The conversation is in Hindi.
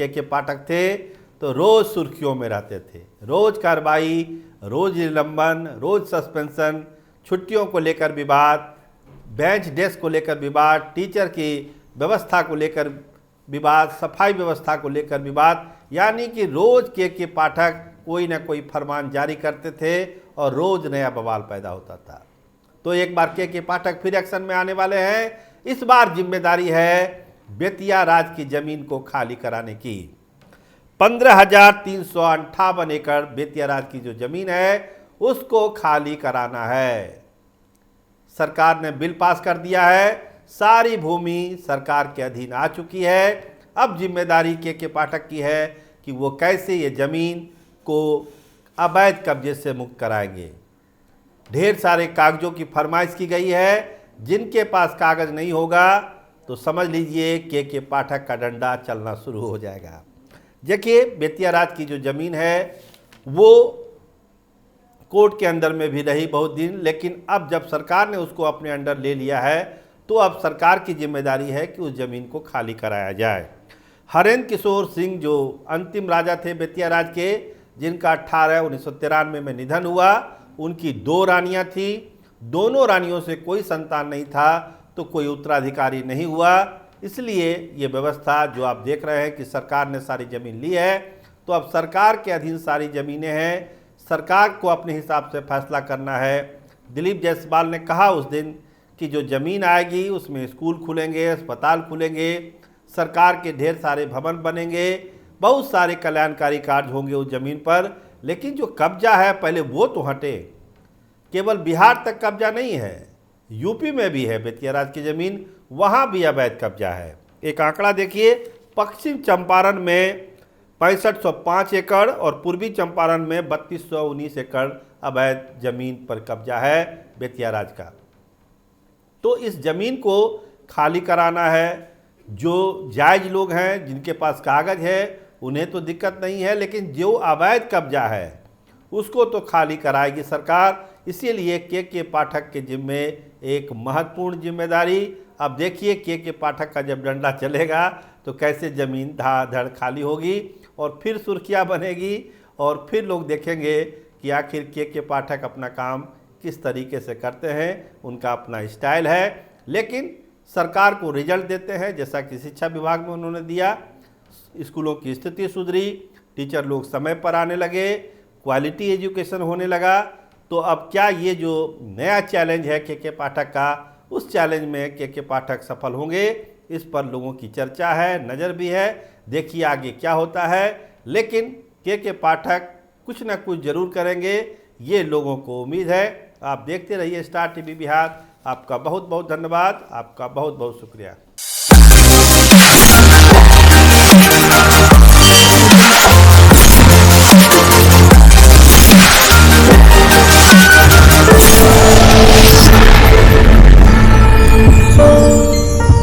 के पाठक थे तो रोज सुर्खियों में रहते थे। रोज कार्रवाई, रोज निलंबन, रोज सस्पेंशन, छुट्टियों को लेकर विवाद, बेंच डेस्क को लेकर विवाद, टीचर की व्यवस्था को लेकर विवाद, सफाई व्यवस्था को लेकर विवाद, यानी कि रोज के पाठक कोई ना कोई फरमान जारी करते थे और रोज नया बवाल पैदा होता था। तो एक बार के पाठक फिर एक्शन में आने वाले हैं। इस बार जिम्मेदारी है बेतिया राज की जमीन को खाली कराने की। 15,358 एकड़ बेतिया राज की जो जमीन है उसको खाली कराना है। सरकार ने बिल पास कर दिया है, सारी भूमि सरकार के अधीन आ चुकी है। अब जिम्मेदारी के पाठक की है कि वो कैसे ये जमीन को अवैध कब्जे से मुक्त कराएंगे। ढेर सारे कागजों की फरमाइश की गई है, जिनके पास कागज नहीं होगा तो समझ लीजिए के पाठक का डंडा चलना शुरू हो जाएगा। देखिए, बेतिया राज की जो ज़मीन है वो कोर्ट के अंदर में भी रही बहुत दिन, लेकिन अब जब सरकार ने उसको अपने अंडर ले लिया है तो अब सरकार की जिम्मेदारी है कि उस ज़मीन को खाली कराया जाए। हरेंद्र किशोर सिंह जो अंतिम राजा थे बेतिया राज के, जिनका 18/1993 में निधन हुआ, उनकी 2 रानियां थी। दोनों रानियों से कोई संतान नहीं था तो कोई उत्तराधिकारी नहीं हुआ। इसलिए ये व्यवस्था जो आप देख रहे हैं कि सरकार ने सारी ज़मीन ली है, तो अब सरकार के अधीन सारी ज़मीनें हैं, सरकार को अपने हिसाब से फैसला करना है। दिलीप जायसवाल ने कहा उस दिन कि जो ज़मीन आएगी उसमें स्कूल खुलेंगे, अस्पताल खुलेंगे, सरकार के ढेर सारे भवन बनेंगे, बहुत सारे कल्याणकारी कार्य होंगे उस ज़मीन पर। लेकिन जो कब्जा है पहले वो तो हटे। केवल बिहार तक कब्जा नहीं है, यूपी में भी है बेतिया राज की ज़मीन, वहाँ भी अवैध कब्जा है। एक आंकड़ा देखिए, पश्चिम चंपारण में 6505 एकड़ और पूर्वी चंपारण में 3219 एकड़ अवैध ज़मीन पर कब्जा है बेतिया राज का। तो इस ज़मीन को खाली कराना है। जो जायज़ लोग हैं, जिनके पास कागज़ है, उन्हें तो दिक्कत नहीं है, लेकिन जो अवैध कब्जा है उसको तो खाली कराएगी सरकार। इसीलिए के पाठक के जिम्मे एक महत्वपूर्ण जिम्मेदारी। अब देखिए के पाठक का जब डंडा चलेगा तो कैसे ज़मीन धड़ खाली होगी और फिर सुर्खियाँ बनेगी और फिर लोग देखेंगे कि आखिर के पाठक अपना काम किस तरीके से करते हैं। उनका अपना स्टाइल है, लेकिन सरकार को रिजल्ट देते हैं, जैसा कि शिक्षा विभाग में उन्होंने दिया। स्कूलों की स्थिति सुधरी, टीचर लोग समय पर आने लगे, क्वालिटी एजुकेशन होने लगा। तो अब क्या ये जो नया चैलेंज है के पाठक का, उस चैलेंज में के पाठक सफल होंगे? इस पर लोगों की चर्चा है, नज़र भी है। देखिए आगे क्या होता है, लेकिन के पाठक कुछ ना कुछ ज़रूर करेंगे, ये लोगों को उम्मीद है। आप देखते रहिए स्टार टीवी बिहार। आपका बहुत बहुत धन्यवाद, आपका बहुत बहुत शुक्रिया।